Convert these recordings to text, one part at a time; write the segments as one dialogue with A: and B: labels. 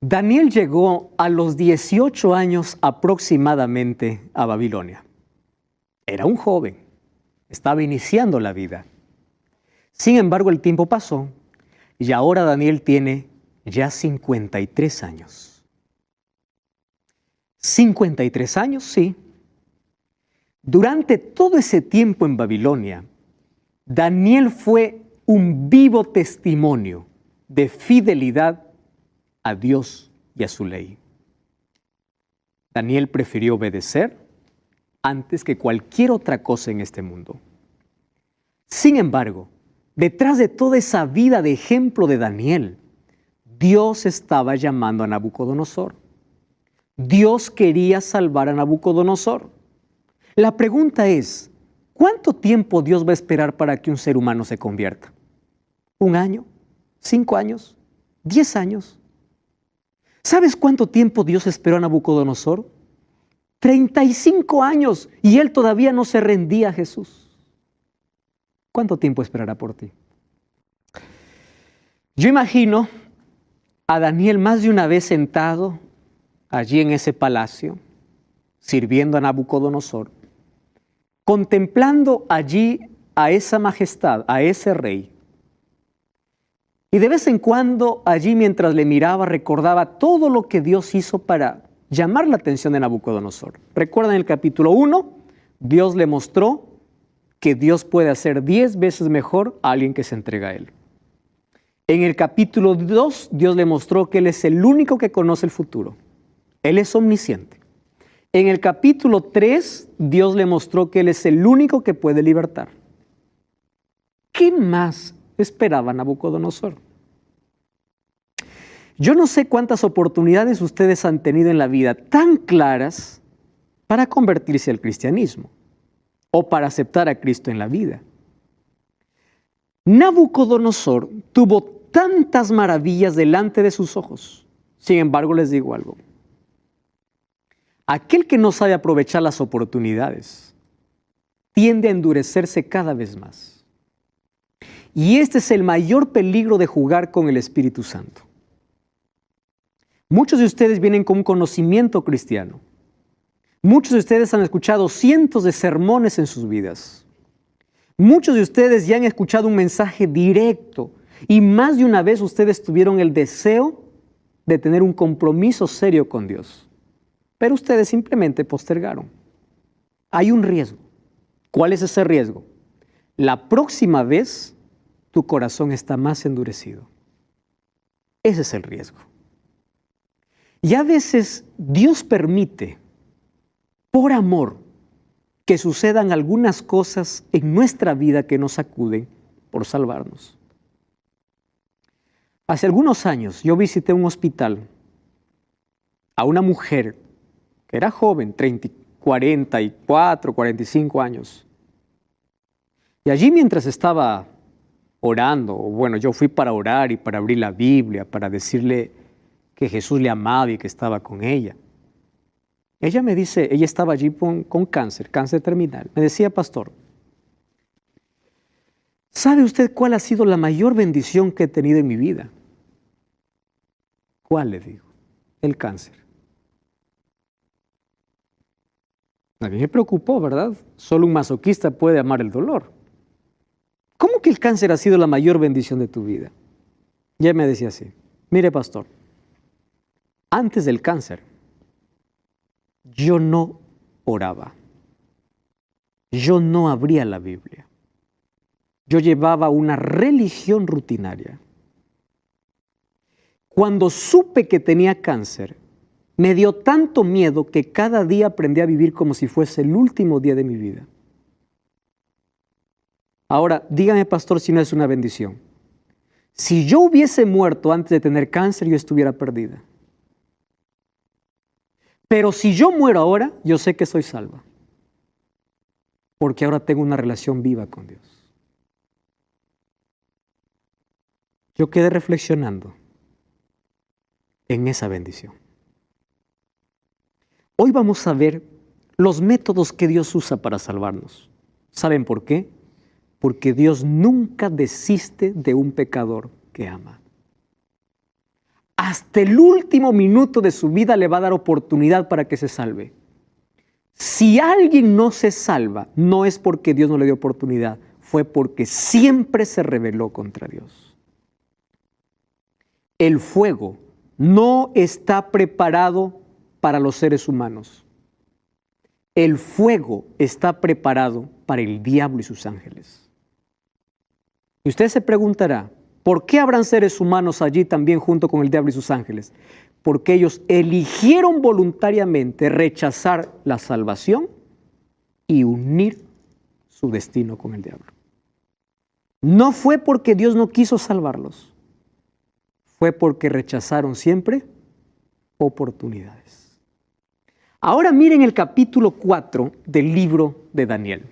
A: Daniel llegó a los 18 años aproximadamente a Babilonia. Era un joven, estaba iniciando la vida. Sin embargo, el tiempo pasó y ahora Daniel tiene ya 53 años. 53 años, sí. Durante todo ese tiempo en Babilonia, Daniel fue un vivo testimonio de fidelidad a Dios y a su ley. Daniel prefirió obedecer antes que cualquier otra cosa en este mundo. Sin embargo, detrás de toda esa vida de ejemplo de Daniel, Dios estaba llamando a Nabucodonosor. Dios quería salvar a Nabucodonosor. La pregunta es, ¿cuánto tiempo Dios va a esperar para que un ser humano se convierta? ¿1 año? ¿5 años? ¿10 años? ¿Sabes cuánto tiempo Dios esperó a Nabucodonosor? 35 años y él todavía no se rendía a Jesús. ¿Cuánto tiempo esperará por ti? Yo imagino a Daniel más de una vez sentado allí en ese palacio, sirviendo a Nabucodonosor, contemplando allí a esa majestad, a ese rey. Y de vez en cuando allí mientras le miraba recordaba todo lo que Dios hizo para llamar la atención de Nabucodonosor. Recuerda en el capítulo 1, Dios le mostró que Dios puede hacer 10 veces mejor a alguien que se entrega a Él. En el capítulo 2, Dios le mostró que Él es el único que conoce el futuro. Él es omnisciente. En el capítulo 3, Dios le mostró que Él es el único que puede libertar. ¿Qué más esperaba Nabucodonosor? Yo no sé cuántas oportunidades ustedes han tenido en la vida tan claras para convertirse al cristianismo o para aceptar a Cristo en la vida. Nabucodonosor tuvo tantas maravillas delante de sus ojos. Sin embargo, les digo algo. Aquel que no sabe aprovechar las oportunidades tiende a endurecerse cada vez más. Y este es el mayor peligro de jugar con el Espíritu Santo. Muchos de ustedes vienen con un conocimiento cristiano. Muchos de ustedes han escuchado cientos de sermones en sus vidas. Muchos de ustedes ya han escuchado un mensaje directo y más de una vez ustedes tuvieron el deseo de tener un compromiso serio con Dios. Pero ustedes simplemente postergaron. Hay un riesgo. ¿Cuál es ese riesgo? La próxima vez tu corazón está más endurecido. Ese es el riesgo. Y a veces Dios permite, por amor, que sucedan algunas cosas en nuestra vida que nos sacuden por salvarnos. Hace algunos años yo visité un hospital a una mujer que era joven, 44, 45 años. Y allí mientras estaba orando, bueno, yo fui para orar y para abrir la Biblia, para decirle que Jesús le amaba y que estaba con ella. Ella me dice, ella estaba allí con cáncer terminal. Me decía, pastor, ¿sabe usted cuál ha sido la mayor bendición que he tenido en mi vida? ¿Cuál? Le digo, el cáncer. A mí me preocupó, ¿verdad? Solo un masoquista puede amar el dolor. ¿Cómo que el cáncer ha sido la mayor bendición de tu vida? Y ella me decía así, mire pastor, antes del cáncer, yo no oraba. Yo no abría la Biblia. Yo llevaba una religión rutinaria. Cuando supe que tenía cáncer, me dio tanto miedo que cada día aprendí a vivir como si fuese el último día de mi vida. Ahora, dígame, pastor, si no es una bendición. Si yo hubiese muerto antes de tener cáncer, yo estuviera perdida. Pero si yo muero ahora, yo sé que soy salva. Porque ahora tengo una relación viva con Dios. Yo quedé reflexionando en esa bendición. Hoy vamos a ver los métodos que Dios usa para salvarnos. ¿Saben por qué? Porque Dios nunca desiste de un pecador que ama. hasta el último minuto de su vida le va a dar oportunidad para que se salve. Si alguien no se salva, no es porque Dios no le dio oportunidad, fue porque siempre se rebeló contra Dios. El fuego no está preparado para los seres humanos. El fuego está preparado para el diablo y sus ángeles. Y usted se preguntará, ¿por qué habrán seres humanos allí también junto con el diablo y sus ángeles? Porque ellos eligieron voluntariamente rechazar la salvación y unir su destino con el diablo. No fue porque Dios no quiso salvarlos, fue porque rechazaron siempre oportunidades. Ahora miren el capítulo 4 del libro de Daniel.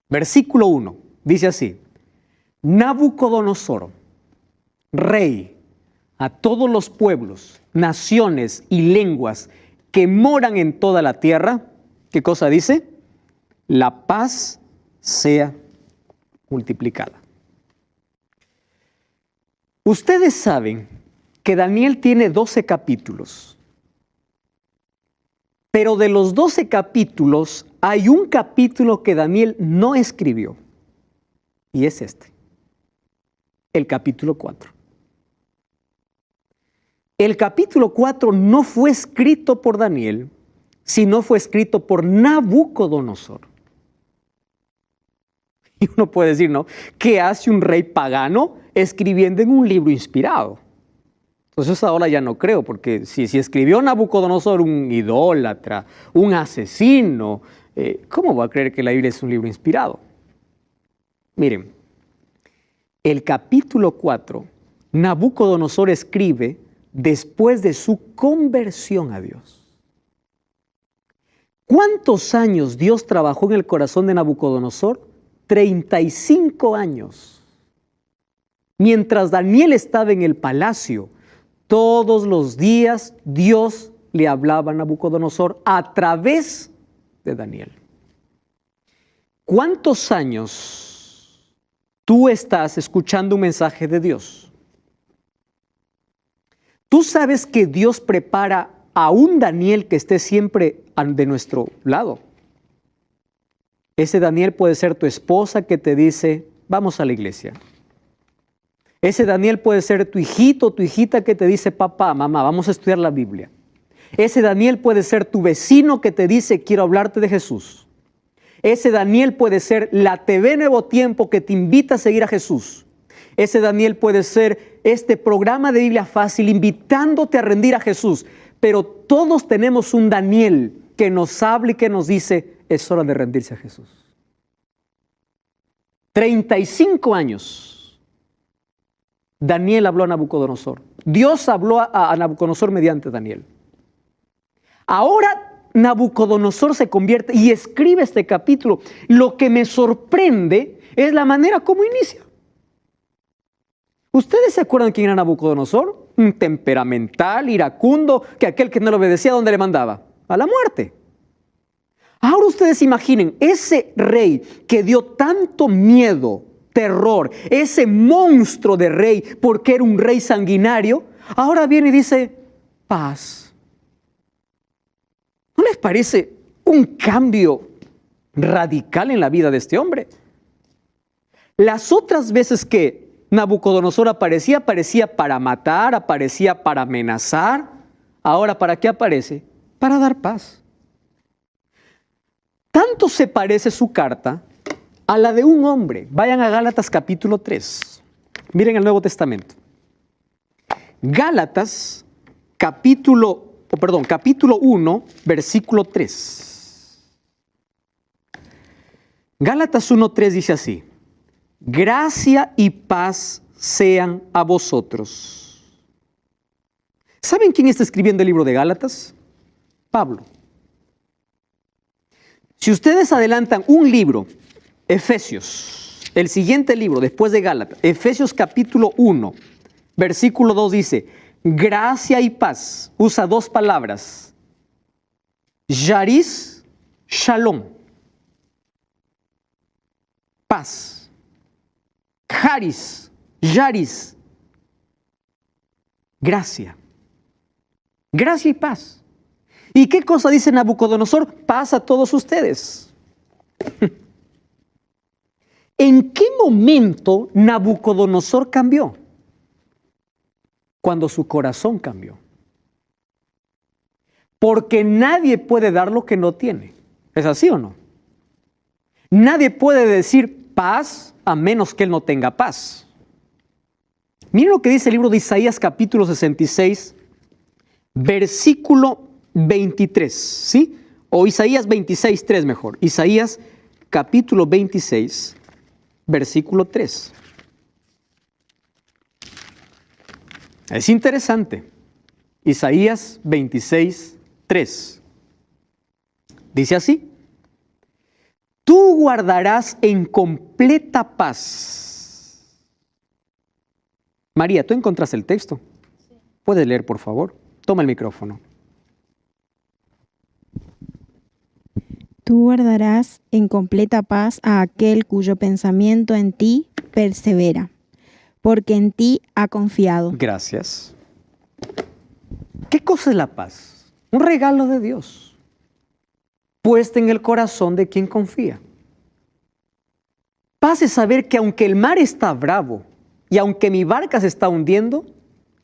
A: Versículo 1, dice así: Nabucodonosor, rey, a todos los pueblos, naciones y lenguas que moran en toda la tierra, ¿qué cosa dice? La paz sea multiplicada. Ustedes saben que Daniel tiene 12 capítulos, pero de los 12 capítulos hay un capítulo que Daniel no escribió, y es este, el capítulo 4. El capítulo 4 no fue escrito por Daniel, sino fue escrito por Nabucodonosor. Y uno puede decir, ¿no? ¿Qué hace un rey pagano escribiendo en un libro inspirado? Entonces ahora ya no creo, porque si escribió Nabucodonosor, un idólatra, un asesino, ¿cómo va a creer que la Biblia es un libro inspirado? Miren, el capítulo 4, Nabucodonosor escribe después de su conversión a Dios. ¿Cuántos años Dios trabajó en el corazón de Nabucodonosor? 35 años. Mientras Daniel estaba en el palacio, todos los días Dios le hablaba a Nabucodonosor a través de Daniel. ¿Cuántos años tú estás escuchando un mensaje de Dios? Tú sabes que Dios prepara a un Daniel que esté siempre de nuestro lado. Ese Daniel puede ser tu esposa que te dice, vamos a la iglesia. Ese Daniel puede ser tu hijito o tu hijita que te dice, papá, mamá, vamos a estudiar la Biblia. Ese Daniel puede ser tu vecino que te dice, quiero hablarte de Jesús. Ese Daniel puede ser la TV Nuevo Tiempo que te invita a seguir a Jesús. Ese Daniel puede ser este programa de Biblia Fácil invitándote a rendir a Jesús. Pero todos tenemos un Daniel que nos habla y que nos dice, es hora de rendirse a Jesús. 35 años. Daniel habló a Nabucodonosor. Dios habló a Nabucodonosor mediante Daniel. Ahora Nabucodonosor se convierte y escribe este capítulo. Lo que me sorprende es la manera como inicia. ¿Ustedes se acuerdan quién era Nabucodonosor? Un temperamental, iracundo, que aquel que no le obedecía, ¿a dónde le mandaba? A la muerte. Ahora ustedes imaginen, ese rey que dio tanto miedo, terror, ese monstruo de rey, porque era un rey sanguinario, ahora viene y dice, paz. ¿No les parece un cambio radical en la vida de este hombre? Las otras veces que Nabucodonosor aparecía para matar, aparecía para amenazar. Ahora, ¿para qué aparece? Para dar paz. Tanto se parece su carta a la de un hombre. Vayan a Gálatas capítulo 3. Miren el Nuevo Testamento. Gálatas capítulo 1, versículo 3. Gálatas 1:3 dice así: gracia y paz sean a vosotros. ¿Saben quién está escribiendo el libro de Gálatas? Pablo. Si ustedes adelantan un libro, Efesios, el siguiente libro después de Gálatas, Efesios capítulo 1, versículo 2 dice, gracia y paz, usa dos palabras, Yaris, Shalom, paz. Yaris, gracia. Gracia y paz. ¿Y qué cosa dice Nabucodonosor? Paz a todos ustedes. ¿En qué momento Nabucodonosor cambió? Cuando su corazón cambió. Porque nadie puede dar lo que no tiene. ¿Es así o no? Nadie puede decir paz a menos que él no tenga paz. Miren lo que dice el libro de Isaías capítulo 66, versículo 23, ¿sí? O Isaías 26, 3 mejor. Isaías capítulo 26, versículo 3. Es interesante. Isaías 26, 3. Dice así: tú guardarás en completa paz. María, ¿tú encontraste el texto? Sí. ¿Puedes leer, por favor? Toma el micrófono.
B: Tú guardarás en completa paz a aquel cuyo pensamiento en ti persevera, porque en ti ha confiado.
A: Gracias. ¿Qué cosa es la paz? Un regalo de Dios, puesta en el corazón de quien confía. Paz es saber que aunque el mar está bravo y aunque mi barca se está hundiendo,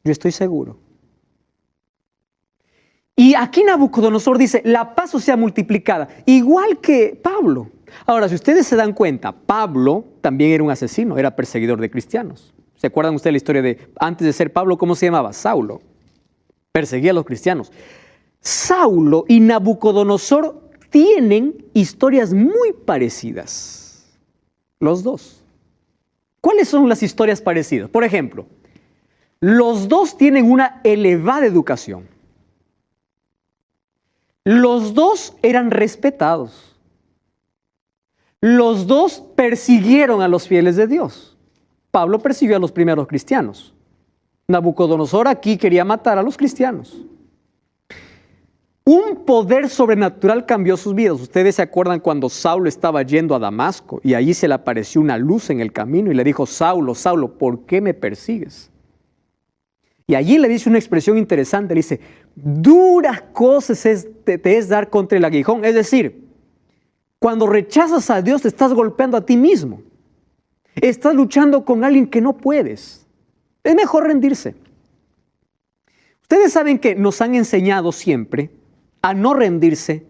A: yo estoy seguro. Y aquí Nabucodonosor dice, la paz os sea multiplicada, igual que Pablo. Ahora, si ustedes se dan cuenta, Pablo también era un asesino, era perseguidor de cristianos. ¿Se acuerdan ustedes la historia de, antes de ser Pablo, cómo se llamaba? Saulo. Perseguía a los cristianos. Saulo y Nabucodonosor tienen historias muy parecidas. Los dos. ¿Cuáles son las historias parecidas? Por ejemplo, los dos tienen una elevada educación. Los dos eran respetados. Los dos persiguieron a los fieles de Dios. Pablo persiguió a los primeros cristianos. Nabucodonosor aquí quería matar a los cristianos. Un poder sobrenatural cambió sus vidas. Ustedes se acuerdan cuando Saulo estaba yendo a Damasco y allí se le apareció una luz en el camino y le dijo, Saulo, Saulo, ¿por qué me persigues? Y allí le dice una expresión interesante, le dice, duras cosas te es dar contra el aguijón. Es decir, cuando rechazas a Dios te estás golpeando a ti mismo. Estás luchando con alguien que no puedes. Es mejor rendirse. Ustedes saben que nos han enseñado siempre a no rendirse.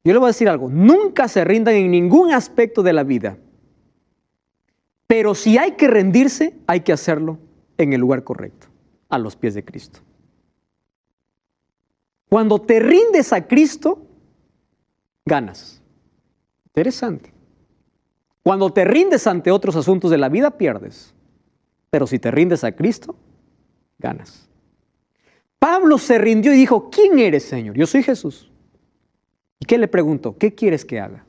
A: Yo le voy a decir algo, nunca se rindan en ningún aspecto de la vida. Pero si hay que rendirse, hay que hacerlo en el lugar correcto, a los pies de Cristo. Cuando te rindes a Cristo, ganas. Interesante. Cuando te rindes ante otros asuntos de la vida, pierdes. Pero si te rindes a Cristo, ganas. Pablo se rindió y dijo, ¿quién eres, Señor? Yo soy Jesús. ¿Y qué le preguntó? ¿Qué quieres que haga?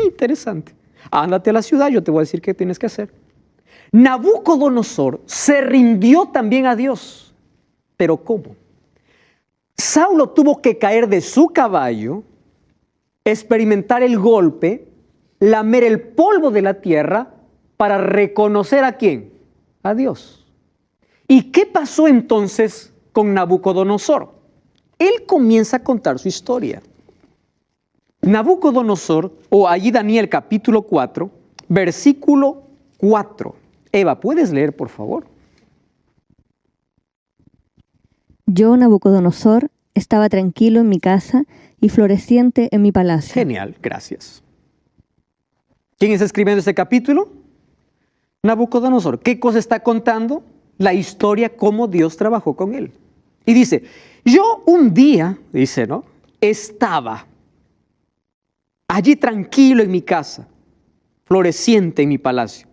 A: Interesante. Ándate a la ciudad, yo te voy a decir qué tienes que hacer. Nabucodonosor se rindió también a Dios. ¿Pero cómo? Saulo tuvo que caer de su caballo, experimentar el golpe, lamer el polvo de la tierra para reconocer a quién, a Dios. ¿Y qué pasó entonces con Nabucodonosor? Él comienza a contar su historia. Nabucodonosor, o allí Daniel capítulo 4, versículo 4. Eva, ¿puedes leer, por favor?
C: Yo, Nabucodonosor, estaba tranquilo en mi casa y floreciente en mi palacio.
A: Genial, gracias. ¿Quién está escribiendo este capítulo? Nabucodonosor. ¿Qué cosa está contando? La historia, cómo Dios trabajó con él. Y dice, yo un día, dice, ¿no? Estaba allí tranquilo en mi casa, floreciente en mi palacio,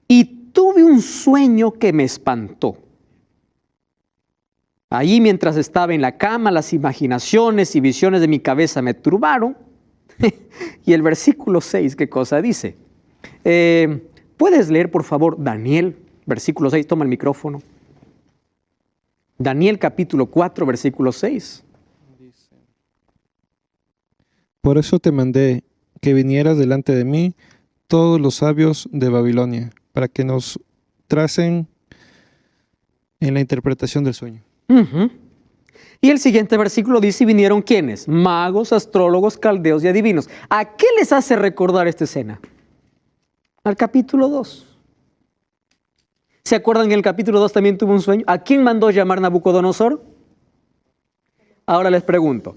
A: y tuve un sueño que me espantó. Allí mientras estaba en la cama, las imaginaciones y visiones de mi cabeza me turbaron. Y el versículo 6, ¿qué cosa dice? ¿Puedes leer, por favor, Daniel, versículo 6? Toma el micrófono. Daniel capítulo 4, versículo 6.
D: Por eso te mandé que vinieras delante de mí todos los sabios de Babilonia, para que nos tracen en la interpretación del sueño.
A: Ujú. Y el siguiente versículo dice, ¿y vinieron quiénes? Magos, astrólogos, caldeos y adivinos. ¿A qué les hace recordar esta escena? Al capítulo 2. ¿Se acuerdan que en el capítulo 2 también tuvo un sueño? ¿A quién mandó llamar Nabucodonosor? Ahora les pregunto,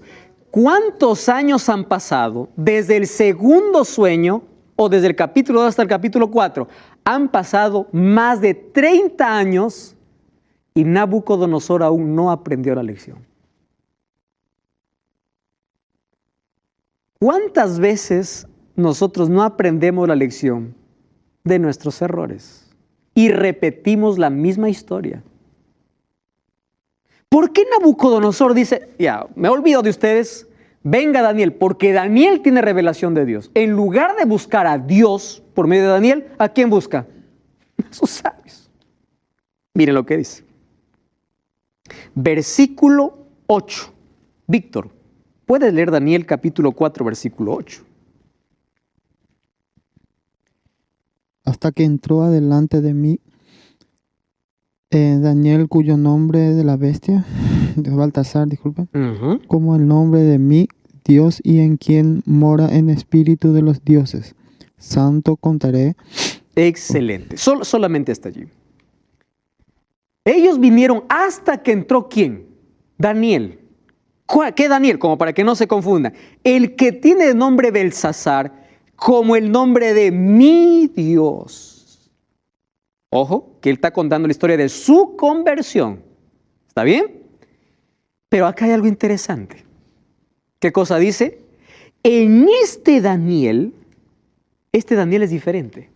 A: ¿cuántos años han pasado desde el segundo sueño o desde el capítulo 2 hasta el capítulo 4? Han pasado más de 30 años y Nabucodonosor aún no aprendió la lección. ¿Cuántas veces nosotros no aprendemos la lección de nuestros errores y repetimos la misma historia? ¿Por qué Nabucodonosor dice, ya, me olvido de ustedes, venga Daniel? Porque Daniel tiene revelación de Dios. En lugar de buscar a Dios por medio de Daniel, ¿a quién busca? A sus sabios. Miren lo que dice. Versículo 8. Víctor, ¿puedes leer Daniel capítulo 4, versículo 8?
E: Hasta que entró adelante de mí Daniel, cuyo nombre de la bestia, de Baltasar, disculpa, como el nombre de mi Dios y en quien mora en espíritu de los dioses. Santo contaré.
A: Excelente. Solamente hasta allí. Ellos vinieron hasta que entró ¿quién? Daniel. ¿Qué Daniel? Como para que no se confundan. El que tiene el nombre Belsasar como el nombre de mi Dios. Ojo, que él está contando la historia de su conversión. ¿Está bien? Pero acá hay algo interesante. ¿Qué cosa dice? En este Daniel es diferente.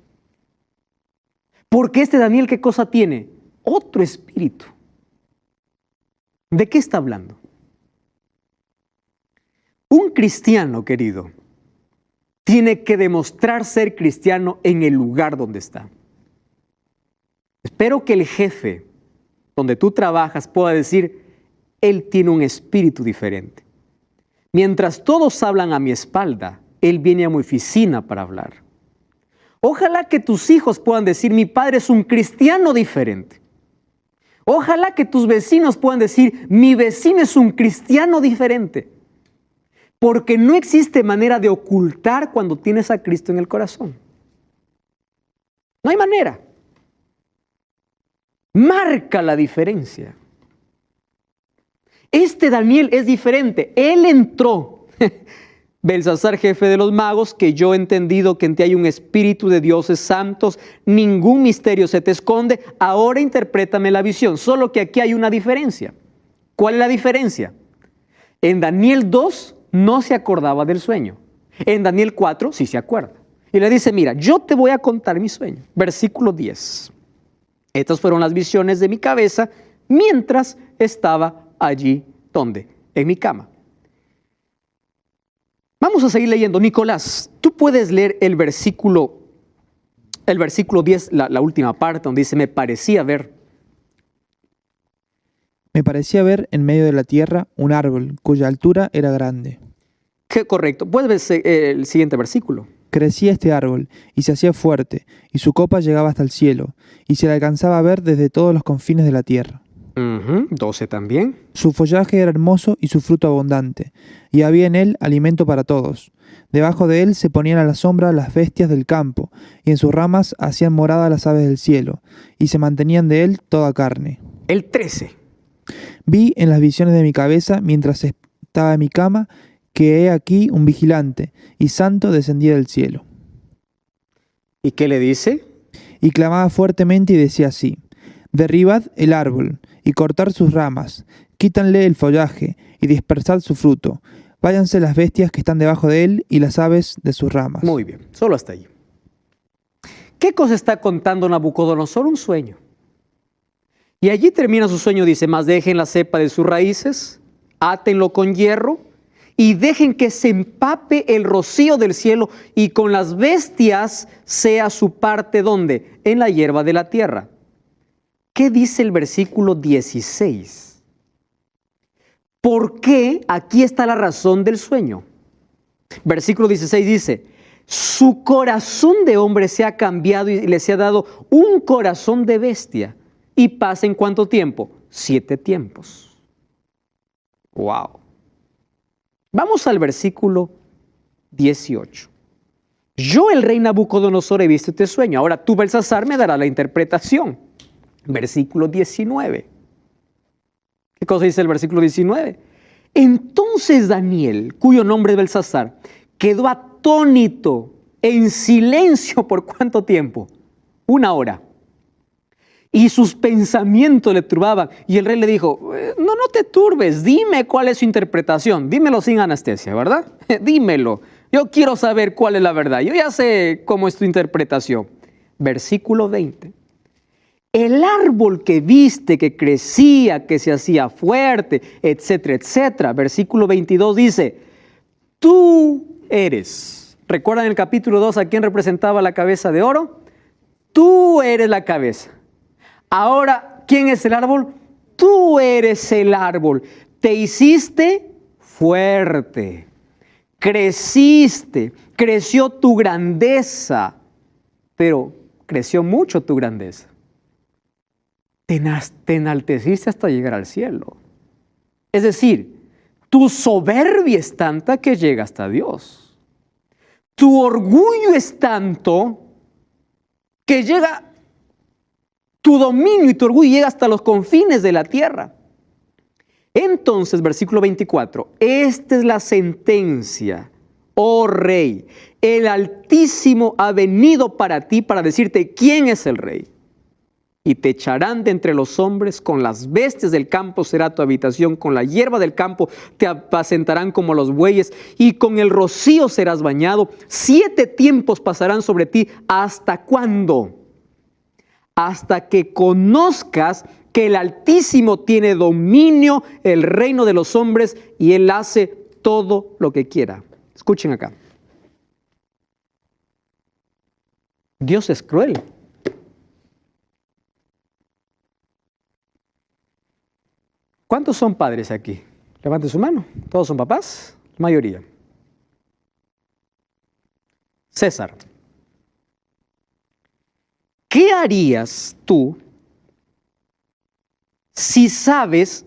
A: Porque este Daniel, ¿qué cosa tiene? Otro espíritu. ¿De qué está hablando? Un cristiano, querido, tiene que demostrar ser cristiano en el lugar donde está. Espero que el jefe donde tú trabajas pueda decir, él tiene un espíritu diferente. Mientras todos hablan a mi espalda, él viene a mi oficina para hablar. Ojalá que tus hijos puedan decir, mi padre es un cristiano diferente. Ojalá que tus vecinos puedan decir, mi vecino es un cristiano diferente. Porque no existe manera de ocultar cuando tienes a Cristo en el corazón. No hay manera. Marca la diferencia. Este Daniel es diferente. Él entró. Belsasar, jefe de los magos, que yo he entendido que en ti hay un espíritu de dioses santos, ningún misterio se te esconde, ahora interprétame la visión. Solo que aquí hay una diferencia. ¿Cuál es la diferencia? En Daniel 2 no se acordaba del sueño. En Daniel 4 sí se acuerda. Y le dice, mira, yo te voy a contar mi sueño. Versículo 10. Estas fueron las visiones de mi cabeza mientras estaba allí, ¿dónde? En mi cama. Vamos a seguir leyendo. Nicolás, tú puedes leer el versículo 10, la última parte, donde dice, me parecía ver
F: en medio de la tierra un árbol cuya altura era grande.
A: Qué correcto. Puedes ver el siguiente versículo.
F: Crecía este árbol y se hacía fuerte, y su copa llegaba hasta el cielo, y se le alcanzaba a ver desde todos los confines de la tierra.
A: 12 también.
F: Su follaje era hermoso y su fruto abundante, y había en él alimento para todos. Debajo de él se ponían a la sombra las bestias del campo, y en sus ramas hacían morada las aves del cielo, y se mantenían de él toda carne.
A: El 13.
F: Vi en las visiones de mi cabeza, mientras estaba en mi cama, que he aquí un vigilante, y santo descendía del cielo.
A: ¿Y qué le dice?
F: Y clamaba fuertemente y decía así, derribad el árbol, y cortad sus ramas, quítanle el follaje, y dispersad su fruto. Váyanse las bestias que están debajo de él, y las aves de sus ramas.
A: Muy bien, solo hasta allí. ¿Qué cosa está contando Nabucodonosor? Un sueño. Y allí termina su sueño, dice, mas dejen la cepa de sus raíces, átenlo con hierro, y dejen que se empape el rocío del cielo y con las bestias sea su parte, ¿dónde? En la hierba de la tierra. ¿Qué dice el versículo 16? ¿Por qué? Aquí está la razón del sueño. Versículo 16 dice, su corazón de hombre se ha cambiado y le se ha dado un corazón de bestia. y paz en ¿cuánto tiempo? 7 tiempos. Wow. Vamos al versículo 18. Yo, el rey Nabucodonosor, he visto este sueño. Ahora tú, Belsasar, me darás la interpretación. Versículo 19. ¿Qué cosa dice el versículo 19? Entonces Daniel, cuyo nombre es Belsasar, quedó atónito, en silencio, ¿por cuánto tiempo? 1 hora. Y sus pensamientos le turbaban. Y el rey le dijo, no te turbes, dime cuál es su interpretación. Dímelo sin anestesia, ¿verdad? Dímelo. Yo quiero saber cuál es la verdad. Yo ya sé cómo es tu interpretación. Versículo 20. El árbol que viste, que crecía, que se hacía fuerte, etcétera, etcétera. Versículo 22 dice, tú eres. ¿Recuerdan el capítulo 2 a quién representaba la cabeza de oro? Tú eres la cabeza. Ahora, ¿quién es el árbol? Tú eres el árbol. Te hiciste fuerte. Creciste. Creció tu grandeza. Pero creció mucho tu grandeza. Te enalteciste hasta llegar al cielo. Es decir, tu soberbia es tanta que llega hasta Dios. Tu orgullo es tanto que llega, tu dominio y tu orgullo llega hasta los confines de la tierra. Entonces, versículo 24, esta es la sentencia, oh rey, el Altísimo ha venido para ti para decirte quién es el rey. Y te echarán de entre los hombres, con las bestias del campo será tu habitación, con la hierba del campo te apacentarán como los bueyes, y con el rocío serás bañado. 7 tiempos pasarán sobre ti. ¿Hasta cuándo? Hasta que conozcas que el Altísimo tiene dominio, el reino de los hombres, y Él hace todo lo que quiera. Escuchen acá. Dios es cruel. ¿Cuántos son padres aquí? Levante su mano. ¿Todos son papás? La mayoría. César, ¿qué harías tú si sabes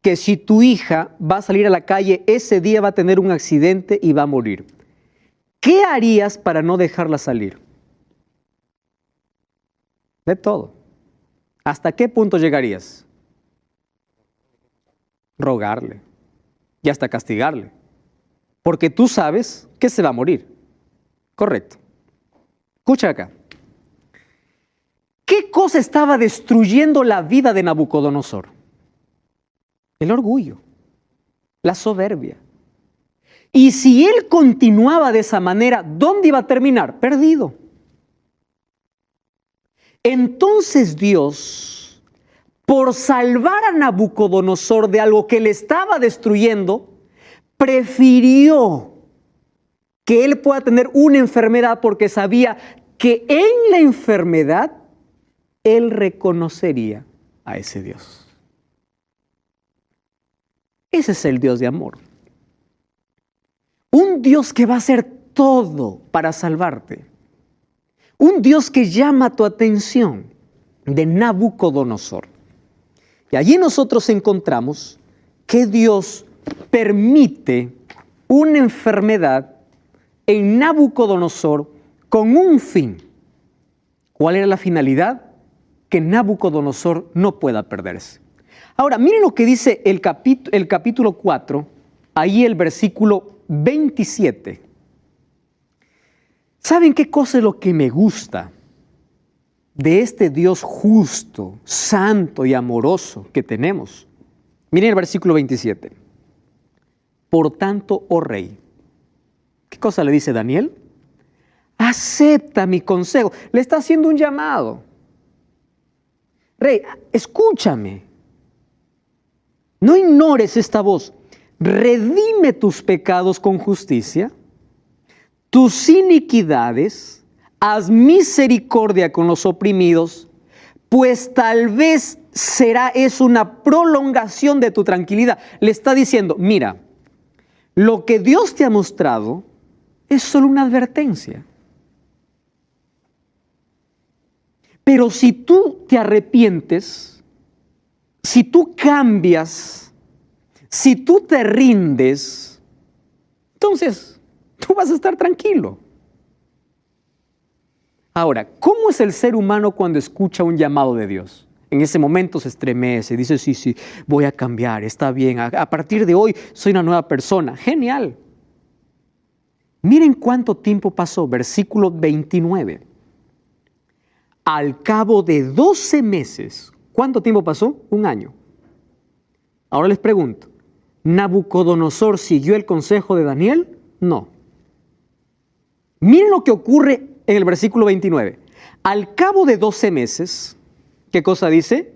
A: que si tu hija va a salir a la calle, ese día va a tener un accidente y va a morir? ¿Qué harías para no dejarla salir? De todo. ¿Hasta qué punto llegarías? Rogarle y hasta castigarle, porque tú sabes que se va a morir. Correcto. Escucha acá. ¿Qué cosa estaba destruyendo la vida de Nabucodonosor? El orgullo, la soberbia. Y si él continuaba de esa manera, ¿dónde iba a terminar? Perdido. Entonces Dios, por salvar a Nabucodonosor de algo que le estaba destruyendo, prefirió que él pueda tener una enfermedad porque sabía que en la enfermedad él reconocería a ese Dios. Ese es el Dios de amor. Un Dios que va a hacer todo para salvarte. Un Dios que llama tu atención de Nabucodonosor. Y allí nosotros encontramos que Dios permite una enfermedad en Nabucodonosor con un fin. ¿Cuál era la finalidad? Que Nabucodonosor no pueda perderse. Ahora, miren lo que dice el capítulo 4, ahí el versículo 27. ¿Saben qué cosa es lo que me gusta de este Dios justo, santo y amoroso que tenemos? Miren el versículo 27. Por tanto, oh rey, ¿qué cosa le dice Daniel? Acepta mi consejo. Le está haciendo un llamado. Rey, escúchame. No ignores esta voz. Redime tus pecados con justicia, tus iniquidades, haz misericordia con los oprimidos, pues tal vez será eso una prolongación de tu tranquilidad. Le está diciendo, mira, lo que Dios te ha mostrado es solo una advertencia. Pero si tú te arrepientes, si tú cambias, si tú te rindes, entonces tú vas a estar tranquilo. Ahora, ¿cómo es el ser humano cuando escucha un llamado de Dios? En ese momento se estremece, dice, sí, voy a cambiar, está bien, a partir de hoy soy una nueva persona. Genial. Miren cuánto tiempo pasó, versículo 29. Al cabo de 12 meses, ¿cuánto tiempo pasó? 1 año. Ahora les pregunto, ¿Nabucodonosor siguió el consejo de Daniel? No. Miren lo que ocurre en el versículo 29. Al cabo de 12 meses, ¿qué cosa dice?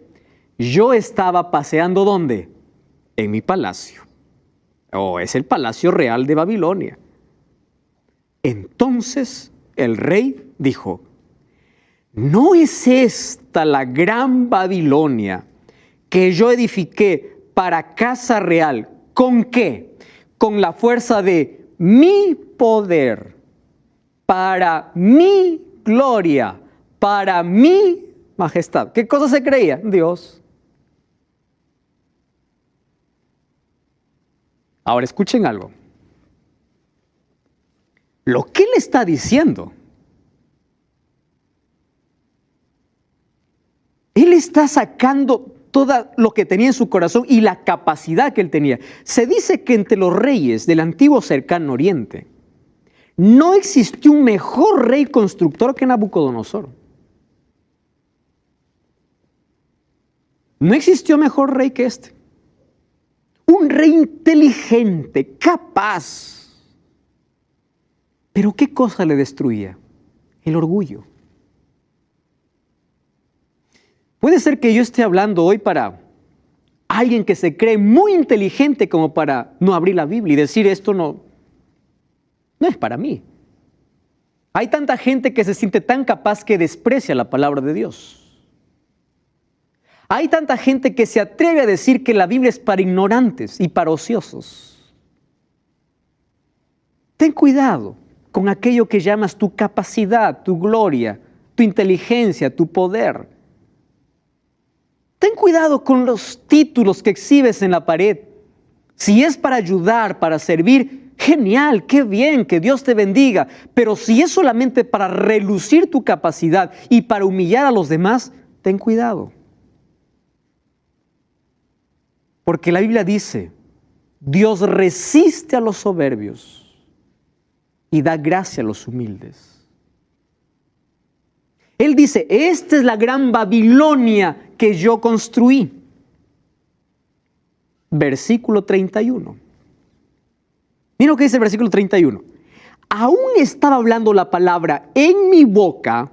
A: Yo estaba paseando, ¿dónde? En mi palacio. Es el palacio real de Babilonia. Entonces el rey dijo, ¿no es esta la gran Babilonia que yo edifiqué para casa real? ¿Con qué? Con la fuerza de mi poder, para mi gloria, para mi majestad. ¿Qué cosa se creía? Dios. Ahora escuchen algo. Lo que él está diciendo, él está sacando todo lo que tenía en su corazón y la capacidad que él tenía. Se dice que entre los reyes del antiguo cercano oriente no existió un mejor rey constructor que Nabucodonosor. No existió mejor rey que este. Un rey inteligente, capaz. Pero ¿qué cosa le destruía? El orgullo. Puede ser que yo esté hablando hoy para alguien que se cree muy inteligente como para no abrir la Biblia y decir esto no es para mí. Hay tanta gente que se siente tan capaz que desprecia la palabra de Dios. Hay tanta gente que se atreve a decir que la Biblia es para ignorantes y para ociosos. Ten cuidado con aquello que llamas tu capacidad, tu gloria, tu inteligencia, tu poder. Ten cuidado con los títulos que exhibes en la pared. Si es para ayudar, para servir, genial, qué bien, que Dios te bendiga. Pero si es solamente para relucir tu capacidad y para humillar a los demás, ten cuidado. Porque la Biblia dice, Dios resiste a los soberbios y da gracia a los humildes. Él dice, esta es la gran Babilonia que yo construí. Versículo 31. Miren lo que dice el versículo 31. Aún estaba hablando la palabra en mi boca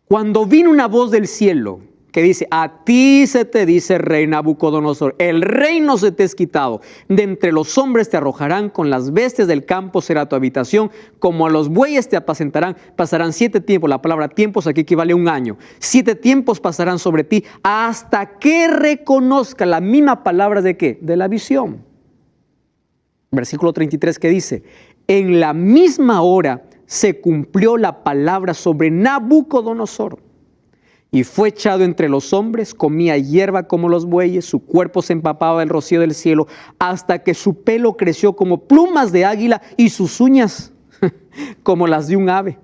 A: cuando vino una voz del cielo que dice, a ti se te dice, rey Nabucodonosor, el reino se te es quitado, de entre los hombres te arrojarán, con las bestias del campo será tu habitación, como a los bueyes te apacentarán, pasarán 7 tiempos, la palabra tiempos aquí equivale a 1 año, 7 tiempos pasarán sobre ti, hasta que reconozca la misma palabra de ¿qué? De la visión. Versículo 33 que dice, en la misma hora se cumplió la palabra sobre Nabucodonosor. Y fue echado entre los hombres, comía hierba como los bueyes, su cuerpo se empapaba del rocío del cielo, hasta que su pelo creció como plumas de águila y sus uñas como las de un ave.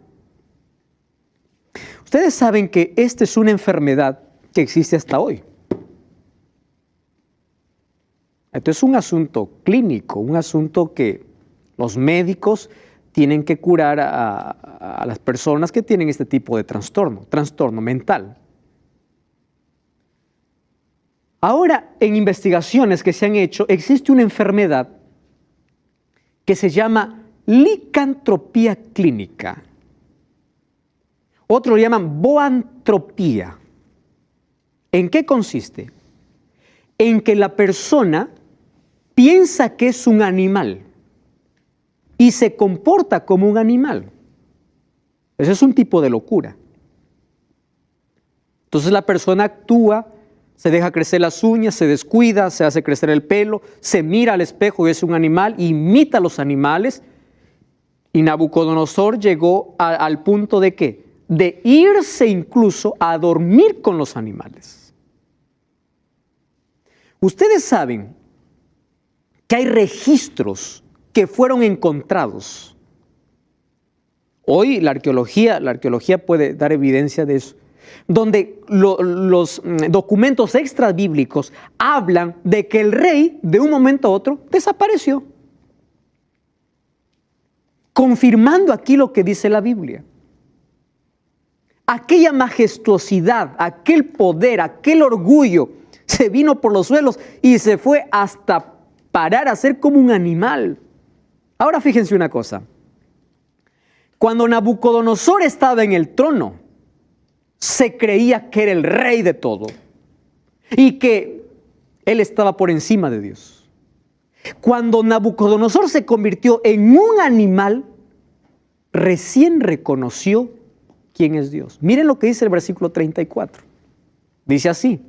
A: Ustedes saben que esta es una enfermedad que existe hasta hoy. Esto es un asunto clínico, un asunto que los médicos tienen que curar a las personas que tienen este tipo de trastorno mental. Ahora, en investigaciones que se han hecho, existe una enfermedad que se llama licantropía clínica. Otros lo llaman boantropía. ¿En qué consiste? En que la persona piensa que es un animal y se comporta como un animal. Ese es un tipo de locura. Entonces la persona actúa, se deja crecer las uñas, se descuida, se hace crecer el pelo, se mira al espejo y es un animal, imita a los animales. Y Nabucodonosor llegó al punto de ¿qué? de irse incluso a dormir con los animales. Ustedes saben que hay registros que fueron encontrados. Hoy la arqueología puede dar evidencia de eso, donde los documentos extrabíblicos hablan de que el rey de un momento a otro desapareció, confirmando aquí lo que dice la Biblia. Aquella majestuosidad, aquel poder, aquel orgullo se vino por los suelos y se fue hasta parar a ser como un animal. Ahora fíjense una cosa. Cuando Nabucodonosor estaba en el trono, se creía que era el rey de todo y que él estaba por encima de Dios. Cuando Nabucodonosor se convirtió en un animal, recién reconoció quién es Dios. Miren lo que dice el versículo 34. Dice así: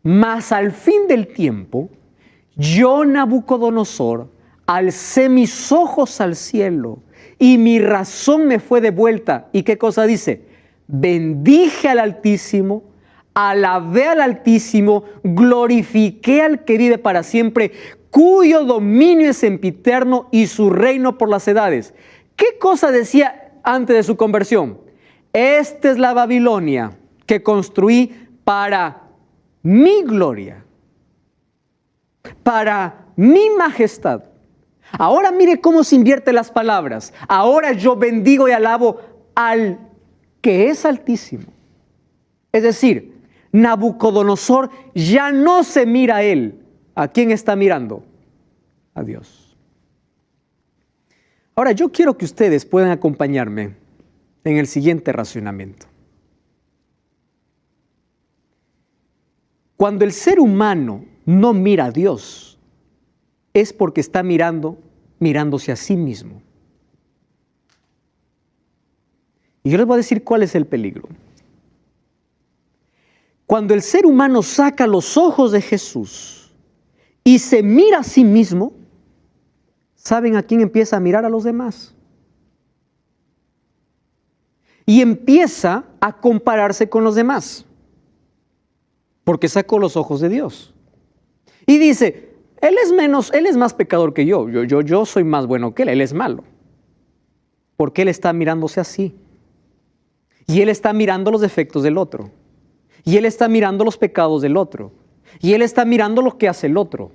A: mas al fin del tiempo, yo, Nabucodonosor, alcé mis ojos al cielo y mi razón me fue devuelta. ¿Y qué cosa dice? Bendije al Altísimo, alabé al Altísimo, glorifiqué al que vive para siempre, cuyo dominio es sempiterno y su reino por las edades. ¿Qué cosa decía antes de su conversión? Esta es la Babilonia que construí para mi gloria, para mi majestad. Ahora mire cómo se invierten las palabras. Ahora yo bendigo y alabo al que es altísimo. Es decir, Nabucodonosor ya no se mira a él. ¿A quién está mirando? A Dios. Ahora yo quiero que ustedes puedan acompañarme en el siguiente razonamiento. Cuando el ser humano no mira a Dios, es porque está mirándose a sí mismo. Y yo les voy a decir cuál es el peligro. Cuando el ser humano saca los ojos de Jesús y se mira a sí mismo, ¿saben a quién empieza a mirar? A los demás. Y empieza a compararse con los demás, porque sacó los ojos de Dios. Y dice: Él es más pecador que yo soy más bueno que él es malo. Porque él está mirándose así. Y él está mirando los defectos del otro. Y él está mirando los pecados del otro. Y él está mirando lo que hace el otro.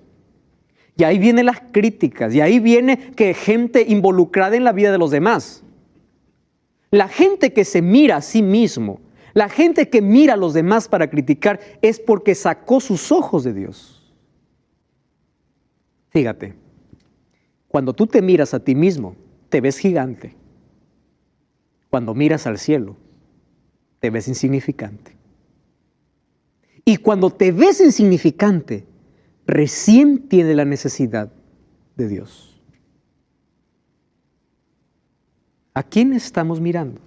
A: Y ahí vienen las críticas. Y ahí viene que gente involucrada en la vida de los demás. La gente que se mira a sí mismo, la gente que mira a los demás para criticar, es porque sacó sus ojos de Dios. Fíjate, cuando tú te miras a ti mismo, te ves gigante. Cuando miras al cielo, te ves insignificante. Y cuando te ves insignificante, recién tienes la necesidad de Dios. ¿A quién estamos mirando?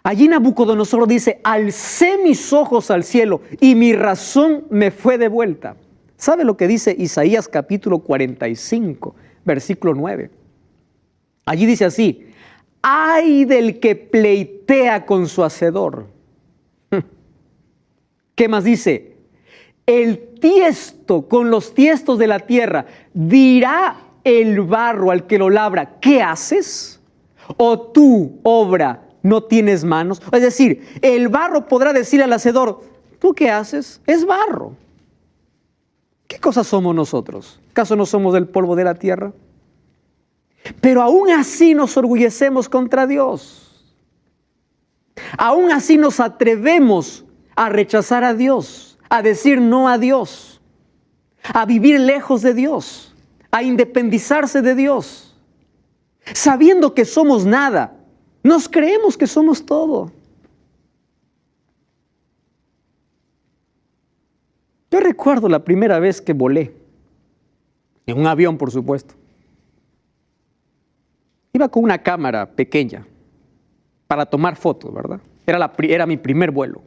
A: Allí Nabucodonosor dice: alcé mis ojos al cielo y mi razón me fue devuelta. ¿Sabe lo que dice Isaías capítulo 45, versículo 9? Allí dice así: ay del que pleitea con su hacedor. ¿Qué más dice? El tiesto con los tiestos de la tierra dirá el barro al que lo labra: ¿qué haces? ¿O tú, obra, no tienes manos? Es decir, el barro podrá decir al hacedor: ¿tú qué haces? Es barro. ¿Qué cosa somos nosotros? ¿Acaso no somos del polvo de la tierra? Pero aún así nos orgullecemos contra Dios. Aún así nos atrevemos a rechazar a Dios, a decir no a Dios, a vivir lejos de Dios, a independizarse de Dios, sabiendo que somos nada. Nos creemos que somos todo. Yo recuerdo la primera vez que volé, en un avión por supuesto. Iba con una cámara pequeña para tomar fotos, ¿verdad? Era mi primer vuelo.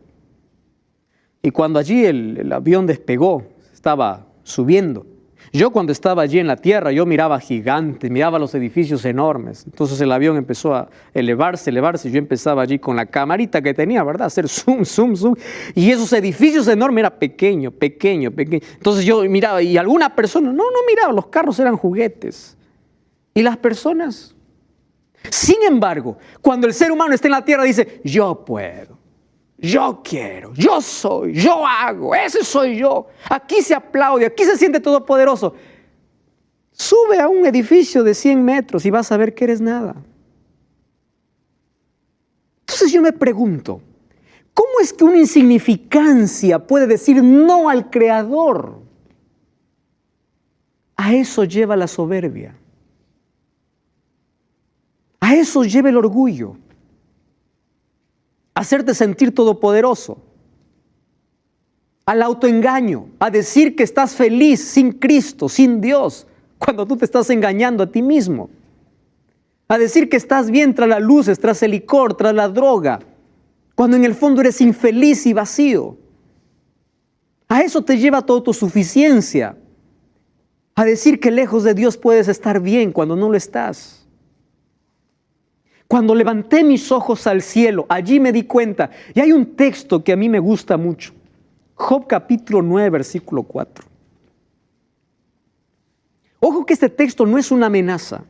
A: Y cuando allí el avión despegó, estaba subiendo, Yo cuando estaba allí en la tierra, yo miraba gigantes, miraba los edificios enormes. Entonces el avión empezó a elevarse. Yo empezaba allí con la camarita que tenía, ¿verdad? Hacer zoom, zoom, zoom. Y esos edificios enormes eran pequeño. Entonces yo miraba y alguna persona, no miraba, los carros eran juguetes. Y las personas. Sin embargo, cuando el ser humano está en la tierra dice, yo puedo. Yo quiero, yo soy, yo hago, ese soy yo. Aquí se aplaude, aquí se siente todopoderoso. Sube a un edificio de 100 metros y vas a ver que eres nada. Entonces yo me pregunto, ¿cómo es que una insignificancia puede decir no al Creador? A eso lleva la soberbia. A eso lleva el orgullo. Hacerte sentir todopoderoso, al autoengaño, a decir que estás feliz sin Cristo, sin Dios, cuando tú te estás engañando a ti mismo, a decir que estás bien tras las luces, tras el licor, tras la droga, cuando en el fondo eres infeliz y vacío. A eso te lleva tu autosuficiencia, a decir que lejos de Dios puedes estar bien cuando no lo estás. Cuando levanté mis ojos al cielo, allí me di cuenta, y hay un texto que a mí me gusta mucho, Job capítulo 9, versículo 4. Ojo que este texto no es una amenaza,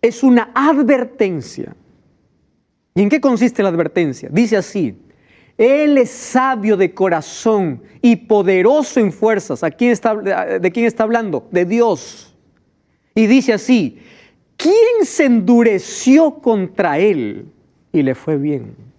A: es una advertencia. ¿Y en qué consiste la advertencia? Dice así, Él es sabio de corazón y poderoso en fuerzas. ¿De quién está hablando? De Dios. Y dice así, ¿quién se endureció contra él y le fue bien?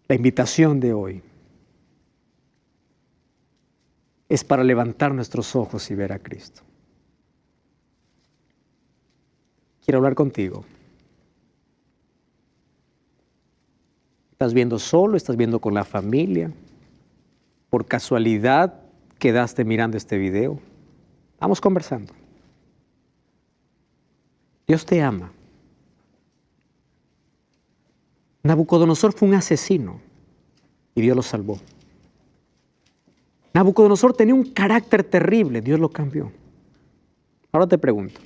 A: La invitación de hoy es para levantar nuestros ojos y ver a Cristo. Quiero hablar contigo. ¿Estás viendo solo? ¿Estás viendo con la familia? ¿Por casualidad quedaste mirando este video? Vamos conversando. Dios te ama. Nabucodonosor fue un asesino y Dios lo salvó. Nabucodonosor tenía un carácter terrible, Dios lo cambió. Ahora te pregunto,